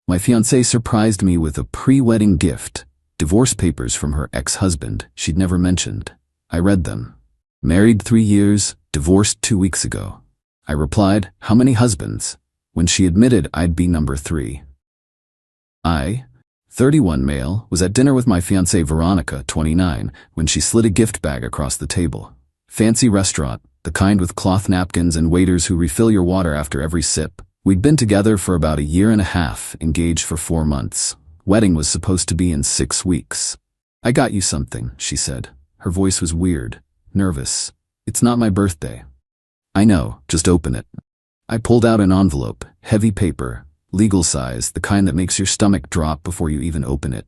My fiancée surprised me with a pre-wedding gift, divorce papers from her ex-husband she'd never mentioned. I read them. Married 3 years, divorced 2 weeks ago. I replied, how many husbands? When she admitted I'd be number 3. I, 31 male, was at dinner with my fiancée Veronica, 29, when she slid a gift bag across the table. Fancy restaurant, the kind with cloth napkins and waiters who refill your water after every sip. We'd been together for about 1.5 years, engaged for 4 months. Wedding was supposed to be in 6 weeks. I got you something, she said. Her voice was weird, nervous. It's not my birthday. I know, just open it. I pulled out an envelope, heavy paper, legal size, the kind that makes your stomach drop before you even open it.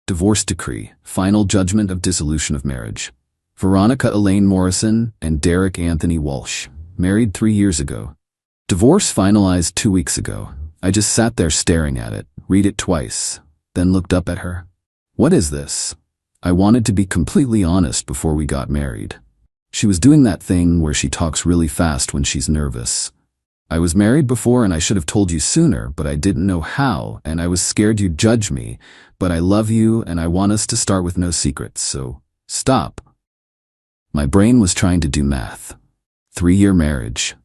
Divorce decree, final judgment of dissolution of marriage. Veronica Elaine Morrison and Derek Anthony Walsh, married 3 years ago. Divorce finalized 2 weeks ago. I just sat there staring at it, read it twice, then looked up at her. What is this? I wanted to be completely honest before we got married. She was doing that thing where she talks really fast when she's nervous. I was married before and I should have told you sooner, but I didn't know how, and I was scared you'd judge me, but I love you and I want us to start with no secrets, so stop. My brain was trying to do math. 3-year marriage.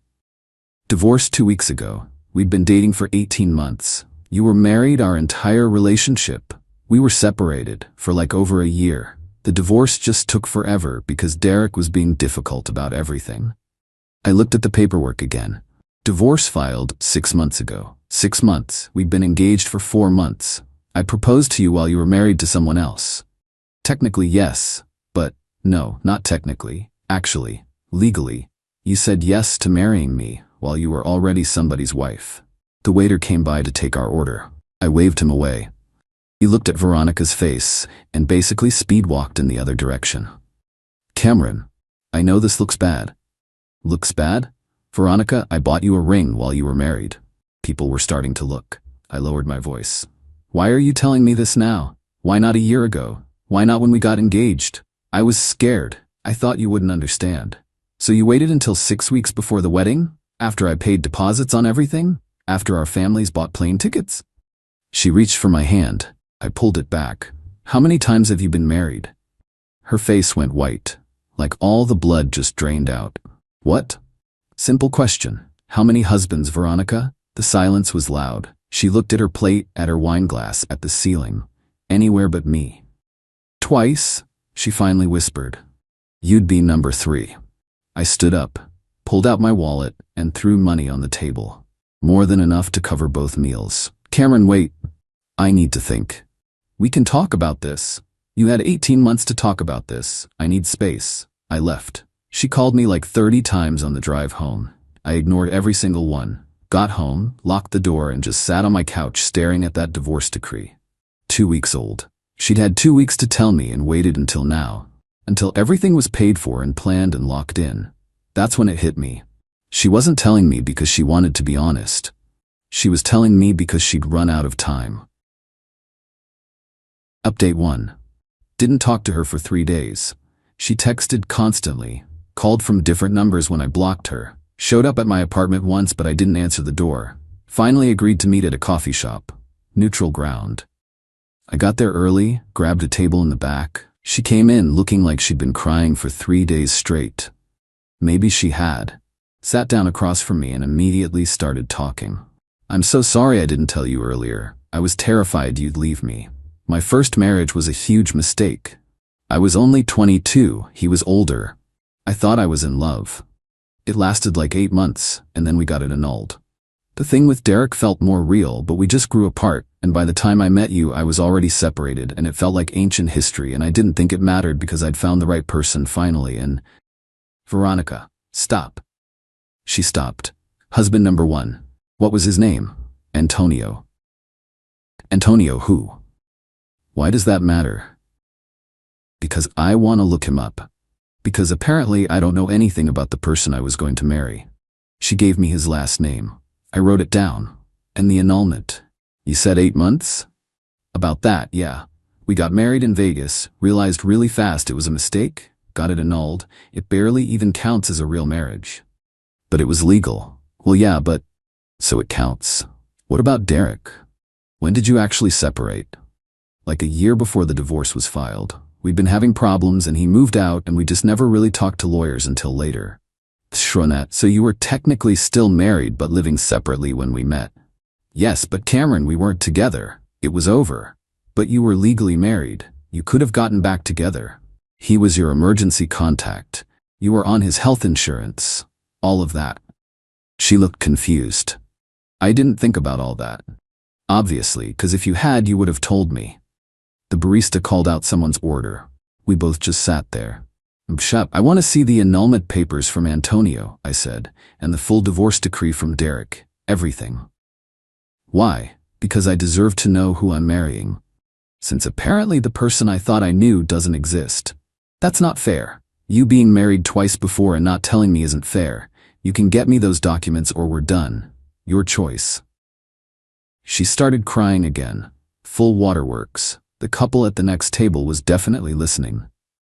Divorced 2 weeks ago. We'd been dating for 18 months. You were married our entire relationship. We were separated for like over 1 year. The divorce just took forever because Derek was being difficult about everything. I looked at the paperwork again. Divorce filed 6 months ago. 6 months. We'd been engaged for 4 months. I proposed to you while you were married to someone else. Technically, yes, but no, not technically. Actually, legally, you said yes to marrying me while you were already somebody's wife. The waiter came by to take our order. I waved him away. He looked at Veronica's face and basically speed-walked in the other direction. Cameron, I know this looks bad. Looks bad? Veronica, I bought you a ring while you were married. People were starting to look. I lowered my voice. Why are you telling me this now? Why not 1 year ago? Why not when we got engaged? I was scared. I thought you wouldn't understand. So you waited until 6 weeks before the wedding? After I paid deposits on everything? After our families bought plane tickets? She reached for my hand. I pulled it back. How many times have you been married? Her face went white, like all the blood just drained out. What? Simple question. How many husbands, Veronica? The silence was loud. She looked at her plate, at her wine glass, at the ceiling. Anywhere but me. Twice, she finally whispered. You'd be number 3. I stood up, pulled out my wallet, and threw money on the table. More than enough to cover both meals. Cameron, wait. I need to think. We can talk about this. You had 18 months to talk about this. I need space. I left. She called me like 30 times on the drive home. I ignored every single one. Got home, locked the door, and just sat on my couch staring at that divorce decree. 2 weeks old. She'd had 2 weeks to tell me and waited until now. Until everything was paid for and planned and locked in. That's when it hit me. She wasn't telling me because she wanted to be honest. She was telling me because she'd run out of time. Update 1. Didn't talk to her for 3 days. She texted constantly, called from different numbers when I blocked her, showed up at my apartment once but I didn't answer the door. Finally agreed to meet at a coffee shop. Neutral ground. I got there early, grabbed a table in the back. She came in looking like she'd been crying for 3 days straight. Maybe she had. Sat down across from me and immediately started talking. I'm so sorry I didn't tell you earlier. I was terrified you'd leave me. My first marriage was a huge mistake. I was only 22, he was older. I thought I was in love. It lasted like 8 months, and then we got it annulled. The thing with Derek felt more real, but we just grew apart, and by the time I met you I was already separated, and it felt like ancient history, and I didn't think it mattered because I'd found the right person finally, and… Veronica, stop. She stopped. Husband number 1. What was his name? Antonio. Antonio who? Why does that matter? Because I want to look him up. Because apparently I don't know anything about the person I was going to marry. She gave me his last name. I wrote it down. And the annulment. You said 8 months? About that, yeah. We got married in Vegas, realized really fast it was a mistake, got it annulled. It barely even counts as a real marriage. But it was legal. Well, yeah, but… So it counts. What about Derek? When did you actually separate? Like a year before the divorce was filed. We'd been having problems and he moved out and we just never really talked to lawyers until later. Shronet, so you were technically still married but living separately when we met. Yes, but Cameron, we weren't together. It was over. But you were legally married. You could have gotten back together. He was your emergency contact. You were on his health insurance. All of that. She looked confused. I didn't think about all that. Obviously, because if you had, you would have told me. The barista called out someone's order. We both just sat there. Shut. I want to see the annulment papers from Antonio, I said, and the full divorce decree from Derek. Everything. Why? Because I deserve to know who I'm marrying. Since apparently the person I thought I knew doesn't exist. That's not fair. You being married twice before and not telling me isn't fair. You can get me those documents or we're done. Your choice. She started crying again. Full waterworks. The couple at the next table was definitely listening.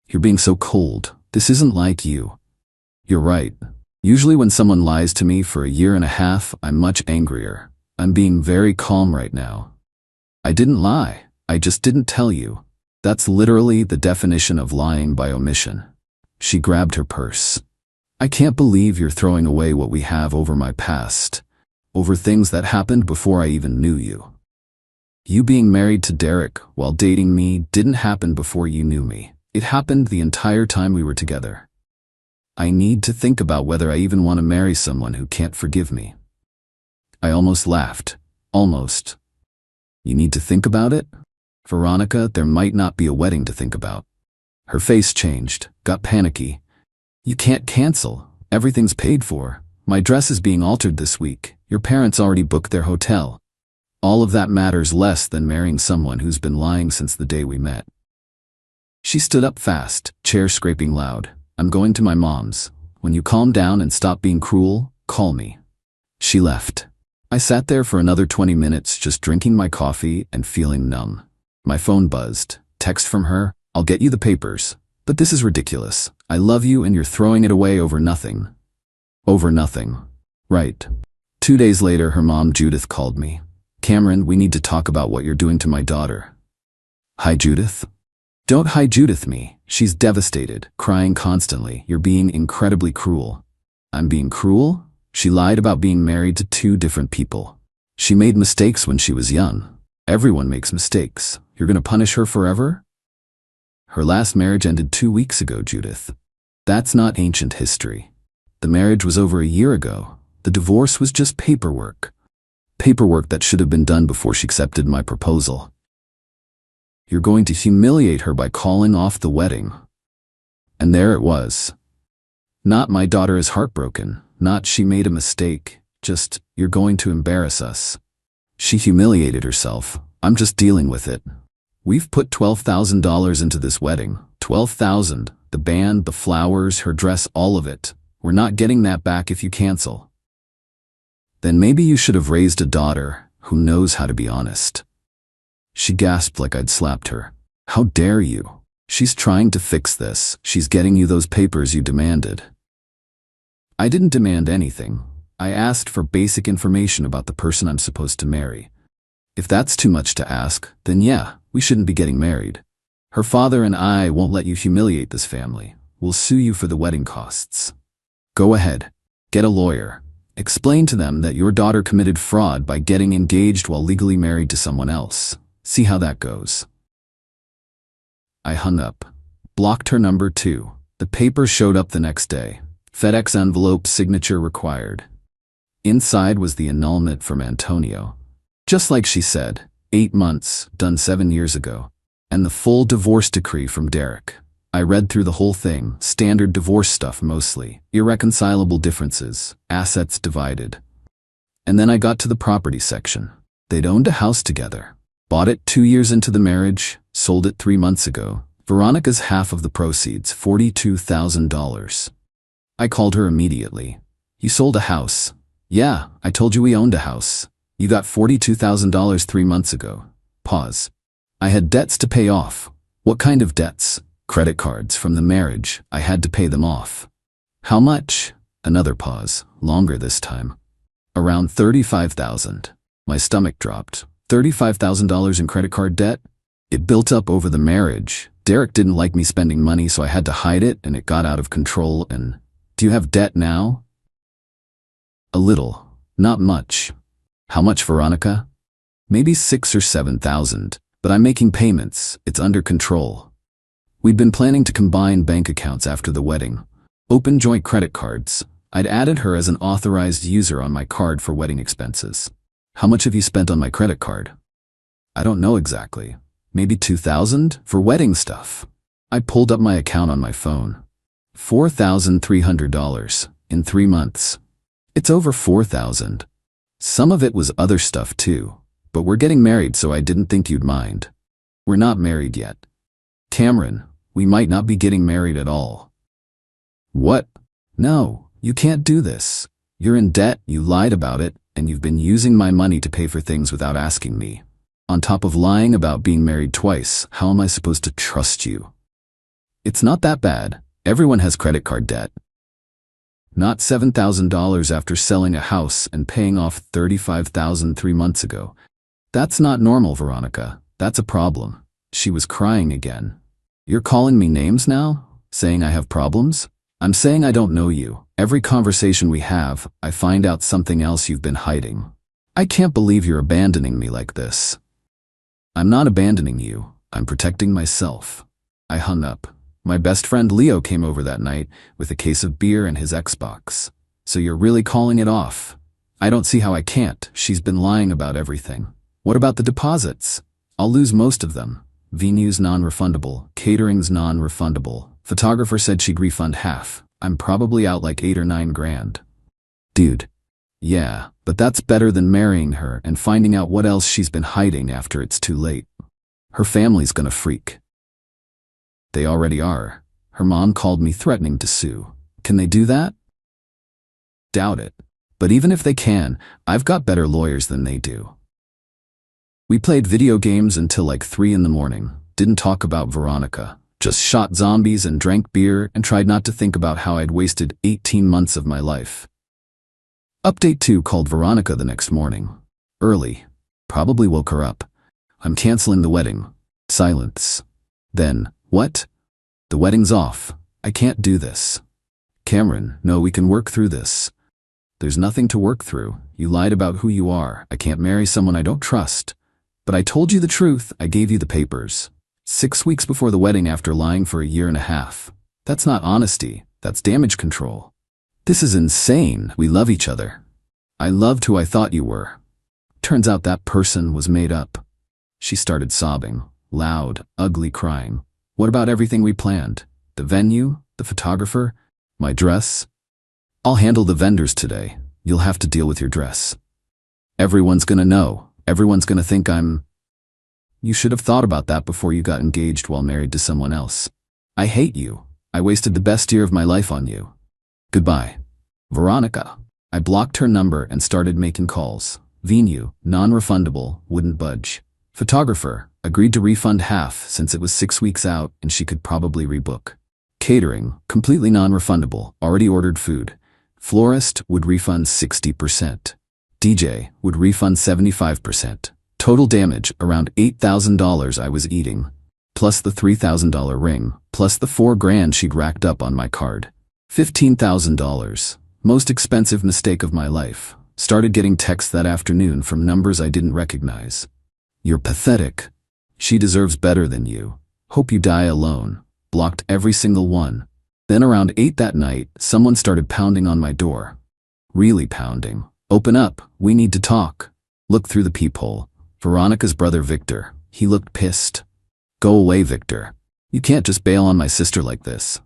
You're being so cold. This isn't like you. You're right. Usually when someone lies to me for a year and a half, I'm much angrier. I'm being very calm right now. I didn't lie. I just didn't tell you. That's literally the definition of lying by omission. She grabbed her purse. I can't believe you're throwing away what we have over my past. Over things that happened before I even knew you. You being married to Derek while dating me didn't happen before you knew me. It happened the entire time we were together. I need to think about whether I even want to marry someone who can't forgive me. I almost laughed. Almost. You need to think about it? Veronica, there might not be a wedding to think about. Her face changed, got panicky. You can't cancel. Everything's paid for. My dress is being altered this week. Your parents already booked their hotel. All of that matters less than marrying someone who's been lying since the day we met. She stood up fast, chair scraping loud. I'm going to my mom's. When you calm down and stop being cruel, call me. She left. I sat there for another 20 minutes just drinking my coffee and feeling numb. My phone buzzed. Text from her, I'll get you the papers. But this is ridiculous. I love you and you're throwing it away over nothing. Over nothing. Right. 2 days later, her mom Judith called me. Cameron, we need to talk about what you're doing to my daughter. Hi Judith? Don't hi Judith me. She's devastated, crying constantly. You're being incredibly cruel. I'm being cruel? She lied about being married to 2 different people. She made mistakes when she was young. Everyone makes mistakes. You're gonna punish her forever? Her last marriage ended 2 weeks ago, Judith. That's not ancient history. The marriage was over a year ago. The divorce was just paperwork. Paperwork that should have been done before she accepted my proposal. You're going to humiliate her by calling off the wedding. And there it was. Not my daughter is heartbroken, not she made a mistake, just you're going to embarrass us. She humiliated herself. I'm just dealing with it. We've put $12,000 into this wedding. $12,000. The band, the flowers, her dress, all of it. We're not getting that back if you cancel. Then maybe you should have raised a daughter who knows how to be honest. She gasped like I'd slapped her. How dare you? She's trying to fix this. She's getting you those papers you demanded. I didn't demand anything. I asked for basic information about the person I'm supposed to marry. If that's too much to ask, then yeah, we shouldn't be getting married. Her father and I won't let you humiliate this family. We'll sue you for the wedding costs. Go ahead. Get a lawyer. Explain to them that your daughter committed fraud by getting engaged while legally married to someone else. See how that goes. I hung up. Blocked her number too. The paper showed up the next day. FedEx envelope, signature required. Inside was the annulment from Antonio. Just like she said, 8 months, done 7 years ago. And the full divorce decree from Derek. I read through the whole thing, standard divorce stuff mostly, irreconcilable differences, assets divided. And then I got to the property section. They'd owned a house together. Bought it 2 years into the marriage, sold it 3 months ago. Veronica's half of the proceeds, $42,000. I called her immediately. You sold a house. Yeah, I told you we owned a house. You got $42,000 3 months ago. Pause. I had debts to pay off. What kind of debts? Credit cards from the marriage. I had to pay them off. How much? Another pause, longer this time. Around $35,000. My stomach dropped. $35,000 in credit card debt? It built up over the marriage. Derek didn't like me spending money, so I had to hide it, and it got out of control. And do you have debt now? A little. Not much. How much, Veronica? Maybe 6,000 or 7,000, but I'm making payments. It's under control. We'd been planning to combine bank accounts after the wedding. Open joint credit cards. I'd added her as an authorized user on my card for wedding expenses. How much have you spent on my credit card? I don't know exactly. Maybe 2,000 for wedding stuff. I pulled up my account on my phone. $4,300 in 3 months. It's over 4,000. Some of it was other stuff too, but we're getting married, so I didn't think you'd mind. We're not married yet. Cameron, we might not be getting married at all. What? No, you can't do this. You're in debt, you lied about it, and you've been using my money to pay for things without asking me. On top of lying about being married twice, how am I supposed to trust you? It's not that bad. Everyone has credit card debt. Not $7,000 after selling a house and paying off $35,000 3 months ago. That's not normal, Veronica. That's a problem. She was crying again. You're calling me names now? Saying I have problems? I'm saying I don't know you. Every conversation we have, I find out something else you've been hiding. I can't believe you're abandoning me like this. I'm not abandoning you. I'm protecting myself. I hung up. My best friend Leo came over that night with a case of beer and his Xbox. So you're really calling it off? I don't see how I can't. She's been lying about everything. What about the deposits? I'll lose most of them. Venue's non-refundable. Catering's non-refundable. Photographer said she'd refund half. I'm probably out like 8 or 9 grand. Dude. Yeah, but that's better than marrying her and finding out what else she's been hiding after it's too late. Her family's gonna freak. They already are. Her mom called me threatening to sue. Can they do that? Doubt it. But even if they can, I've got better lawyers than they do. We played video games until like 3 in the morning. Didn't talk about Veronica. Just shot zombies and drank beer and tried not to think about how I'd wasted 18 months of my life. Update 2 called Veronica the next morning. Early. Probably woke her up. I'm canceling the wedding. Silence. Then, what? The wedding's off. I can't do this. Cameron, no, we can work through this. There's nothing to work through. You lied about who you are. I can't marry someone I don't trust. But I told you the truth. I gave you the papers. 6 weeks before the wedding after lying for a year and a half. That's not honesty. That's damage control. This is insane. We love each other. I loved who I thought you were. Turns out that person was made up. She started sobbing. Loud, ugly crying. What about everything we planned? The venue? The photographer? My dress? I'll handle the vendors today. You'll have to deal with your dress. Everyone's gonna know. Everyone's gonna think I'm... You should have thought about that before you got engaged while married to someone else. I hate you. I wasted the best year of my life on you. Goodbye. Veronica. I blocked her number and started making calls. Venue, non-refundable, wouldn't budge. Photographer, agreed to refund half since it was 6 weeks out and she could probably rebook. Catering, completely non-refundable, already ordered food. Florist would refund 60%. DJ would refund 75%. Total damage, around $8,000 I was eating. Plus the $3,000 ring, plus the $4,000 she'd racked up on my card. $15,000. Most expensive mistake of my life. Started getting texts that afternoon from numbers I didn't recognize. You're pathetic. She deserves better than you. Hope you die alone. Blocked every single one. Then around 8 that night, someone started pounding on my door. Really pounding. Open up, we need to talk. Look through the peephole. Veronica's brother Victor. He looked pissed. Go away, Victor. You can't just bail on my sister like this.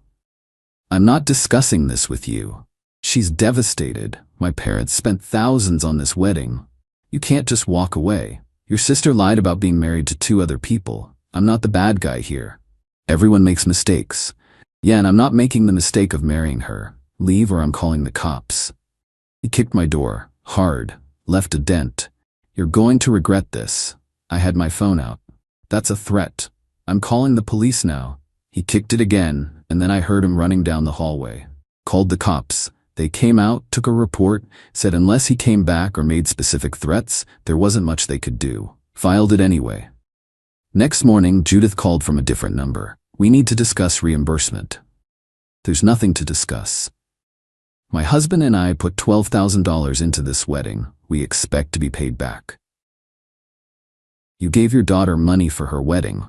I'm not discussing this with you. She's devastated. My parents spent thousands on this wedding. You can't just walk away. Your sister lied about being married to 2 other people. I'm not the bad guy here. Everyone makes mistakes. Yeah, and I'm not making the mistake of marrying her. Leave or I'm calling the cops. He kicked my door, hard, left a dent. You're going to regret this. I had my phone out. That's a threat. I'm calling the police now. He kicked it again, and then I heard him running down the hallway. Called the cops. They came out, took a report, said unless he came back or made specific threats, there wasn't much they could do. Filed it anyway. Next morning, Judith called from a different number. We need to discuss reimbursement. There's nothing to discuss. My husband and I put $12,000 into this wedding. We expect to be paid back. You gave your daughter money for her wedding.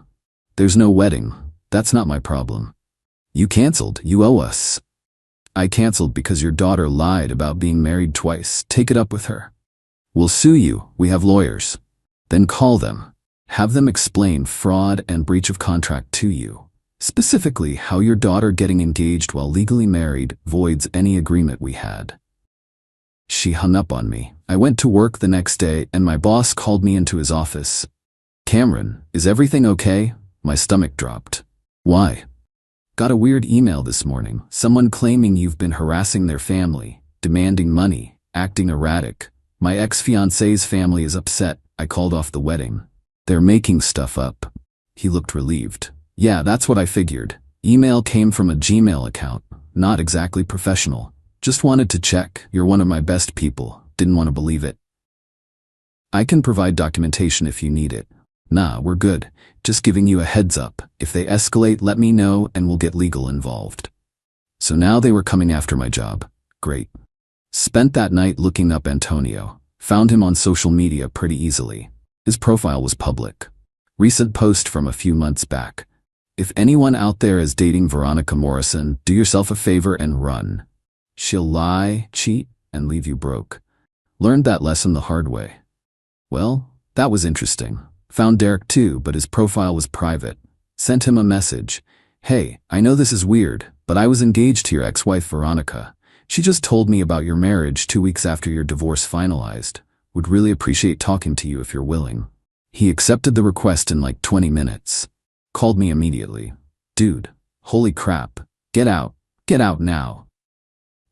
There's no wedding. That's not my problem. You canceled. You owe us. I canceled because your daughter lied about being married twice. Take it up with her. We'll sue you. We have lawyers. Then call them. Have them explain fraud and breach of contract to you. Specifically, how your daughter getting engaged while legally married voids any agreement we had. She hung up on me. I went to work the next day and my boss called me into his office. Cameron, is everything okay? My stomach dropped. Why? Got a weird email this morning. Someone claiming you've been harassing their family, demanding money, acting erratic. My ex-fiancée's family is upset. I called off the wedding. They're making stuff up. He looked relieved. Yeah, that's what I figured. Email came from a Gmail account. Not exactly professional. Just wanted to check. You're one of my best people. Didn't want to believe it. I can provide documentation if you need it. Nah, we're good. Just giving you a heads up. If they escalate, let me know and we'll get legal involved. So now they were coming after my job. Great. Spent that night looking up Antonio. Found him on social media pretty easily. His profile was public. Recent post from a few months back. If anyone out there is dating Veronica Morrison, do yourself a favor and run. She'll lie, cheat, and leave you broke. Learned that lesson the hard way. Well, that was interesting. Found Derek too, but his profile was private. Sent him a message. Hey, I know this is weird, but I was engaged to your ex-wife Veronica. She just told me about your marriage 2 weeks after your divorce finalized. Would really appreciate talking to you if you're willing. He accepted the request in like 20 minutes. Called me immediately. Dude, holy crap. Get out now.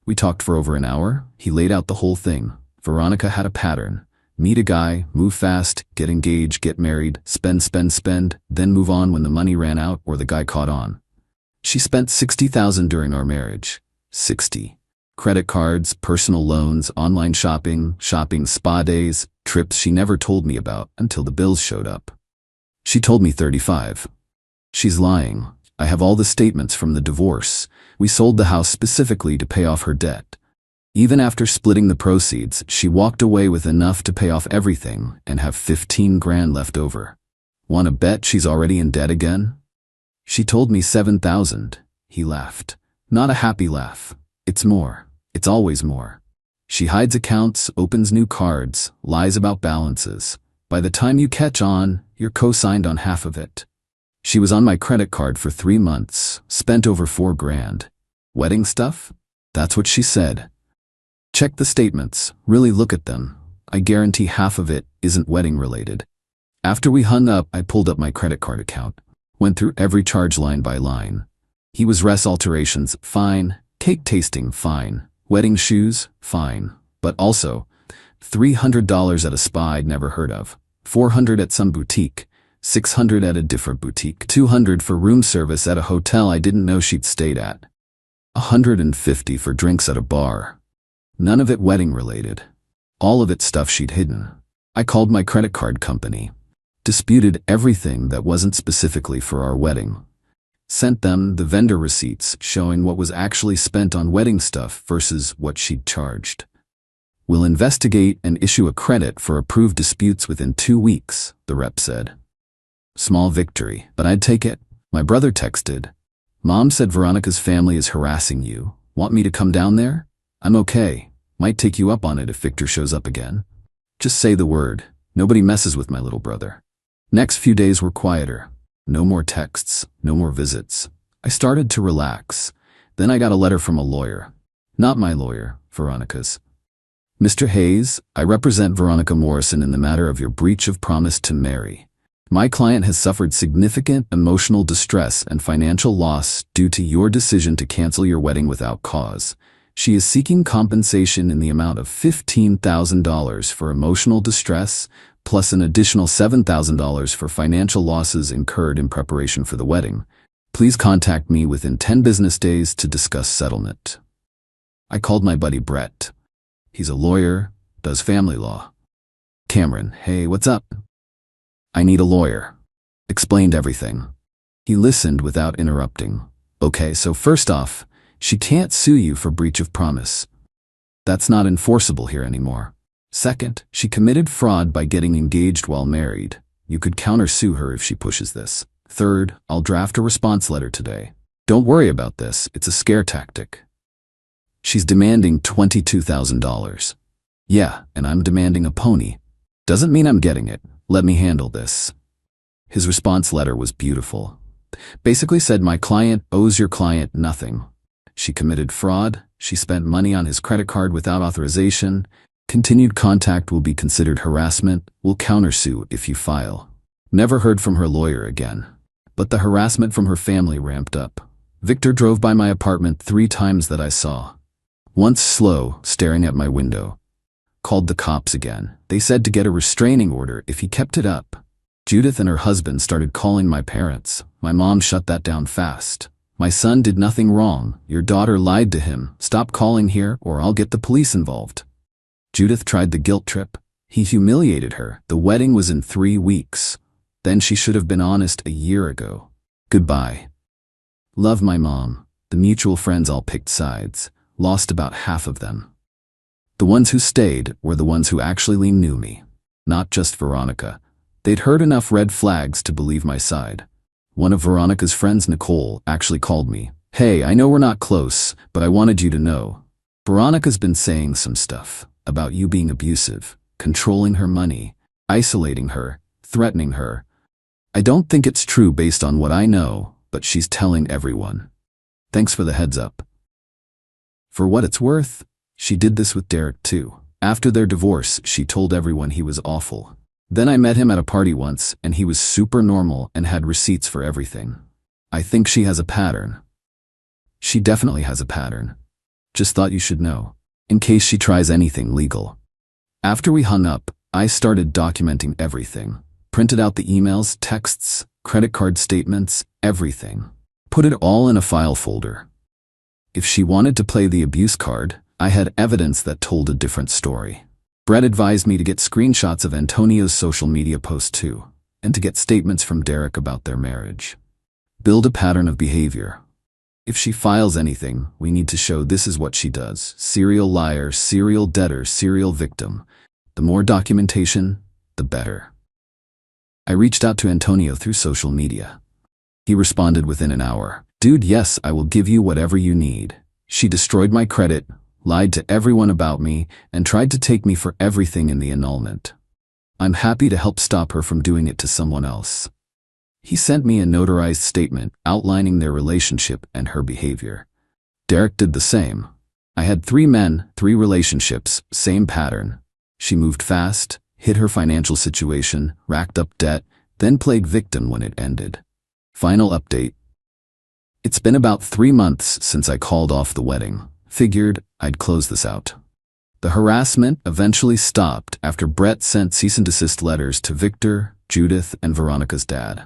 We talked for over an hour. He laid out the whole thing. Veronica had a pattern. Meet a guy, move fast, get engaged, get married, spend, then move on when the money ran out or the guy caught on. She spent $60,000 during our marriage. 60. Credit cards, personal loans, online shopping, spa days, trips she never told me about until the bills showed up. She told me 35. She's lying. I have all the statements from the divorce. We sold the house specifically to pay off her debt. Even after splitting the proceeds, she walked away with enough to pay off everything and have 15 grand left over. Wanna bet she's already in debt again? She told me 7,000. He laughed. Not a happy laugh. It's more. It's always more. She hides accounts, opens new cards, lies about balances. By the time you catch on, you're co-signed on half of it. She was on my credit card for 3 months, spent over 4 grand. Wedding stuff? That's what she said. Check the statements, really look at them. I guarantee half of it isn't wedding related. After we hung up, I pulled up my credit card account. Went through every charge line by line. He was res alterations, fine. Cake tasting, fine. Wedding shoes, fine. But also, $300 at a spa I'd never heard of. $400 at some boutique. $600 at a different boutique. $200 for room service at a hotel I didn't know she'd stayed at. $150 for drinks at a bar. None of it wedding related. All of it stuff she'd hidden. I called my credit card company. Disputed everything that wasn't specifically for our wedding. Sent them the vendor receipts showing what was actually spent on wedding stuff versus what she'd charged. We'll investigate and issue a credit for approved disputes within 2 weeks, the rep said. Small victory, but I'd take it. My brother texted. Mom said Veronica's family is harassing you. Want me to come down there? I'm okay. Might take you up on it if Victor shows up again. Just say the word. Nobody messes with my little brother. Next few days were quieter. No more texts, no more visits. I started to relax. Then I got a letter from a lawyer. Not my lawyer, Veronica's. Mr. Hayes, I represent Veronica Morrison in the matter of your breach of promise to marry. My client has suffered significant emotional distress and financial loss due to your decision to cancel your wedding without cause. She is seeking compensation in the amount of $15,000 for emotional distress, plus an additional $7,000 for financial losses incurred in preparation for the wedding. Please contact me within 10 business days to discuss settlement. I called my buddy Brett. He's a lawyer, does family law. Cameron, hey, what's up? I need a lawyer. Explained everything. He listened without interrupting. Okay, so first off, she can't sue you for breach of promise. That's not enforceable here anymore. Second, she committed fraud by getting engaged while married. You could countersue her if she pushes this. Third, I'll draft a response letter today. Don't worry about this, it's a scare tactic. She's demanding $22,000. Yeah, and I'm demanding a pony. Doesn't mean I'm getting it. Let me handle this. His response letter was beautiful. Basically said my client owes your client nothing. She committed fraud, she spent money on his credit card without authorization, continued contact will be considered harassment, will countersue if you file. Never heard from her lawyer again. But the harassment from her family ramped up. Victor drove by my apartment 3 times that I saw. Once slow, staring at my window. Called the cops again. They said to get a restraining order if he kept it up. Judith and her husband started calling my parents. My mom shut that down fast. My son did nothing wrong. Your daughter lied to him. Stop calling here or I'll get the police involved. Judith tried the guilt trip. He humiliated her. The wedding was in 3 weeks. Then she should have been honest a year ago. Goodbye. Love my mom. The mutual friends all picked sides. Lost about half of them. The ones who stayed were the ones who actually knew me. Not just Veronica. They'd heard enough red flags to believe my side. One of Veronica's friends, Nicole, actually called me. Hey, I know we're not close, but I wanted you to know. Veronica's been saying some stuff about you being abusive, controlling her money, isolating her, threatening her. I don't think it's true based on what I know, but she's telling everyone. Thanks for the heads up. For what it's worth, she did this with Derek too. After their divorce, she told everyone he was awful. Then I met him at a party once, and he was super normal and had receipts for everything. I think she has a pattern. She definitely has a pattern. Just thought you should know, in case she tries anything legal. After we hung up, I started documenting everything. Printed out the emails, texts, credit card statements, everything. Put it all in a file folder. If she wanted to play the abuse card, I had evidence that told a different story. Brett advised me to get screenshots of Antonio's social media posts too, and to get statements from Derek about their marriage. Build a pattern of behavior. If she files anything, we need to show this is what she does. Serial liar, serial debtor, serial victim. The more documentation, the better. I reached out to Antonio through social media. He responded within an hour. Dude, yes, I will give you whatever you need. She destroyed my credit, lied to everyone about me, and tried to take me for everything in the annulment. I'm happy to help stop her from doing it to someone else. He sent me a notarized statement outlining their relationship and her behavior. Derek did the same. I had 3 men, 3 relationships, same pattern. She moved fast, hid her financial situation, racked up debt, then played victim when it ended. Final update. It's been about 3 months since I called off the wedding. Figured I'd close this out. The harassment eventually stopped after Brett sent cease and desist letters to Victor, Judith, and Veronica's dad.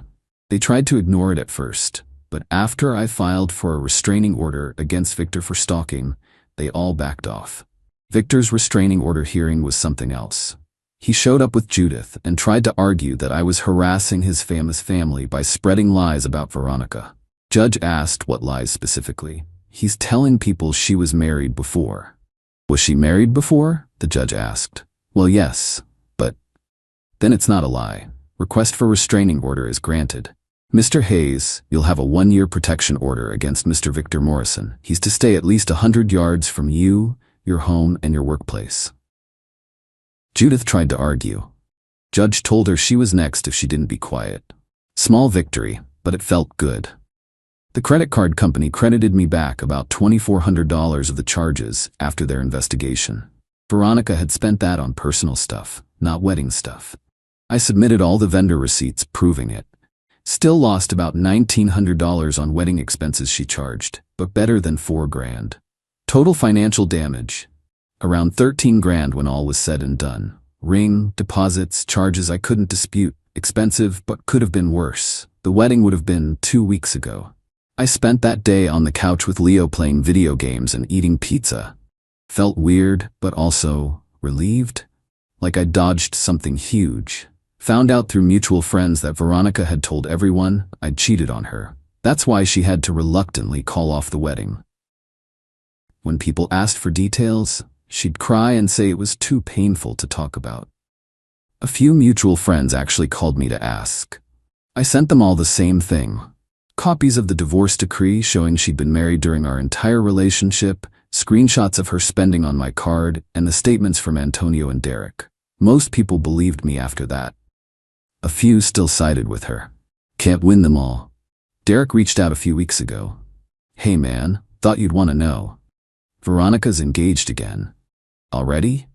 They tried to ignore it at first, but after I filed for a restraining order against Victor for stalking, they all backed off. Victor's restraining order hearing was something else. He showed up with Judith and tried to argue that I was harassing his famous family by spreading lies about Veronica. Judge asked what lies specifically. He's telling people she was married before. Was she married before? The judge asked. Well, yes, but then it's not a lie. Request for restraining order is granted. Mr. Hayes, you'll have a 1-year protection order against Mr. Victor Morrison. He's to stay at least 100 yards from you, your home, and your workplace. Judith tried to argue. Judge told her she was next if she didn't be quiet. Small victory, but it felt good. The credit card company credited me back about $2,400 of the charges after their investigation. Veronica had spent that on personal stuff, not wedding stuff. I submitted all the vendor receipts proving it. Still lost about $1,900 on wedding expenses she charged, but better than $4,000. Total financial damage, around $13,000 when all was said and done. Ring, deposits, charges I couldn't dispute. Expensive, but could have been worse. The wedding would have been 2 weeks ago. I spent that day on the couch with Leo playing video games and eating pizza. Felt weird, but also relieved, like I dodged something huge. Found out through mutual friends that Veronica had told everyone I'd cheated on her. That's why she had to reluctantly call off the wedding. When people asked for details, she'd cry and say it was too painful to talk about. A few mutual friends actually called me to ask. I sent them all the same thing. Copies of the divorce decree showing she'd been married during our entire relationship, screenshots of her spending on my card, and the statements from Antonio and Derek. Most people believed me after that. A few still sided with her. Can't win them all. Derek reached out a few weeks ago. Hey man, thought you'd want to know. Veronica's engaged again. Already?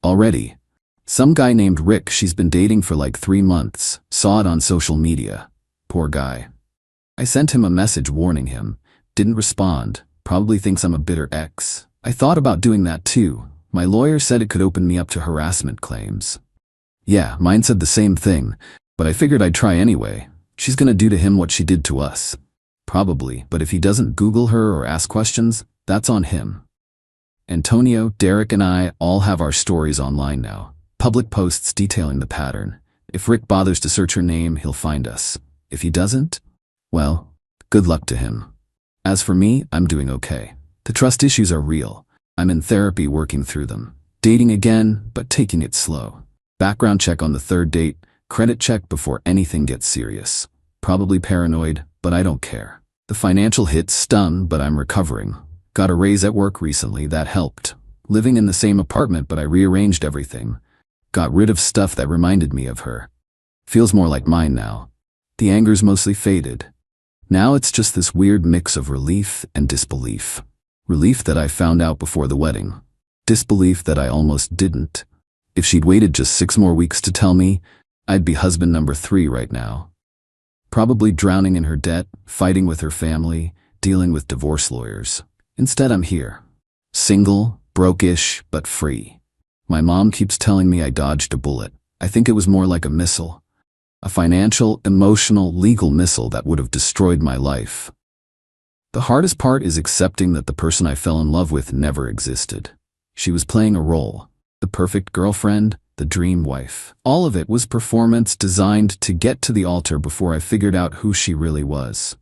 Already. Some guy named Rick she's been dating for like 3 months, saw it on social media. Poor guy. I sent him a message warning him. Didn't respond. Probably thinks I'm a bitter ex. I thought about doing that too. My lawyer said it could open me up to harassment claims. Yeah, mine said the same thing, but I figured I'd try anyway. She's gonna do to him what she did to us. Probably, but if he doesn't Google her or ask questions, that's on him. Antonio, Derek, and I all have our stories online now. Public posts detailing the pattern. If Rick bothers to search her name, he'll find us. If he doesn't, well, good luck to him. As for me, I'm doing okay. The trust issues are real. I'm in therapy working through them. Dating again, but taking it slow. Background check on the 3rd date, credit check before anything gets serious. Probably paranoid, but I don't care. The financial hit stung, but I'm recovering. Got a raise at work recently, that helped. Living in the same apartment, but I rearranged everything. Got rid of stuff that reminded me of her. Feels more like mine now. The anger's mostly faded. Now it's just this weird mix of relief and disbelief. Relief that I found out before the wedding. Disbelief that I almost didn't. If she'd waited just 6 more weeks to tell me, I'd be husband number 3 right now. Probably drowning in her debt, fighting with her family, dealing with divorce lawyers. Instead, I'm here. Single, broke-ish, but free. My mom keeps telling me I dodged a bullet. I think it was more like a missile. A financial, emotional, legal missile that would have destroyed my life. The hardest part is accepting that the person I fell in love with never existed. She was playing a role. The perfect girlfriend, the dream wife. All of it was performance designed to get to the altar before I figured out who she really was.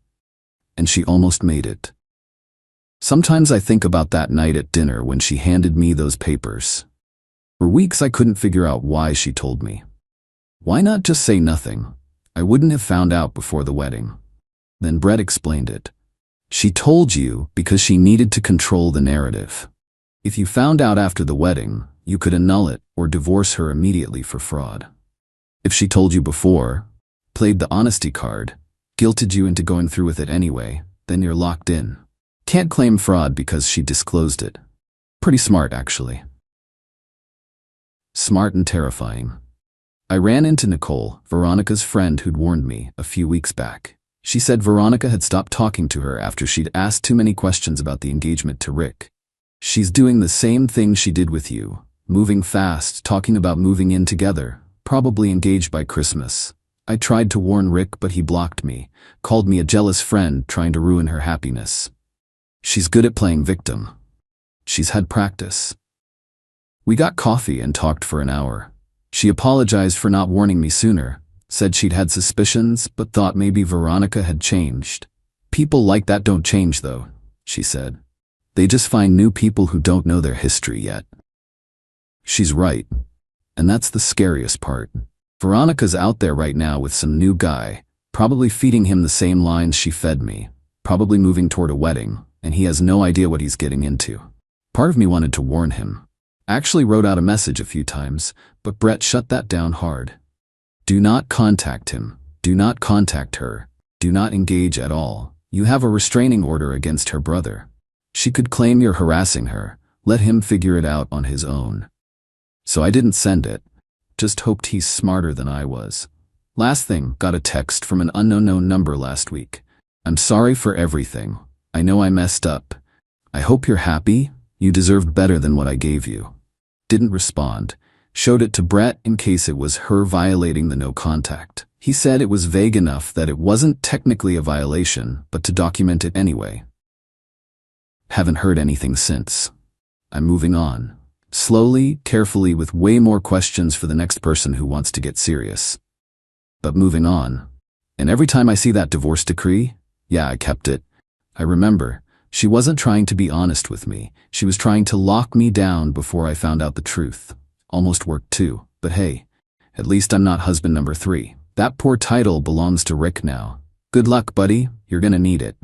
And she almost made it. Sometimes I think about that night at dinner when she handed me those papers. For weeks I couldn't figure out why she told me. Why not just say nothing? I wouldn't have found out before the wedding. Then Brett explained it. She told you because she needed to control the narrative. If you found out after the wedding, you could annul it or divorce her immediately for fraud. If she told you before, played the honesty card, guilted you into going through with it anyway, then you're locked in. Can't claim fraud because she disclosed it. Pretty smart, actually. Smart and terrifying. I ran into Nicole, Veronica's friend who'd warned me, a few weeks back. She said Veronica had stopped talking to her after she'd asked too many questions about the engagement to Rick. She's doing the same thing she did with you. Moving fast, talking about moving in together, probably engaged by Christmas. I tried to warn Rick, but he blocked me, called me a jealous friend trying to ruin her happiness. She's good at playing victim. She's had practice. We got coffee and talked for an hour. She apologized for not warning me sooner, said she'd had suspicions, but thought maybe Veronica had changed. People like that don't change though, she said. They just find new people who don't know their history yet. She's right. And that's the scariest part. Veronica's out there right now with some new guy, probably feeding him the same lines she fed me, probably moving toward a wedding, and he has no idea what he's getting into. Part of me wanted to warn him. I actually wrote out a message a few times, but Brett shut that down hard. Do not contact him. Do not contact her. Do not engage at all. You have a restraining order against her brother. She could claim you're harassing her. Let him figure it out on his own. So I didn't send it. Just hoped he's smarter than I was. Last thing, got a text from an unknown number last week. I'm sorry for everything. I know I messed up. I hope you're happy. You deserved better than what I gave you. Didn't respond. Showed it to Brett in case it was her violating the no contact. He said it was vague enough that it wasn't technically a violation, but to document it anyway. Haven't heard anything since. I'm moving on. Slowly, carefully, with way more questions for the next person who wants to get serious. But moving on. And every time I see that divorce decree, yeah, I kept it. I remember, she wasn't trying to be honest with me. She was trying to lock me down before I found out the truth. Almost worked too, but hey, at least I'm not husband number 3. That poor title belongs to Rick now. Good luck, buddy. You're gonna need it.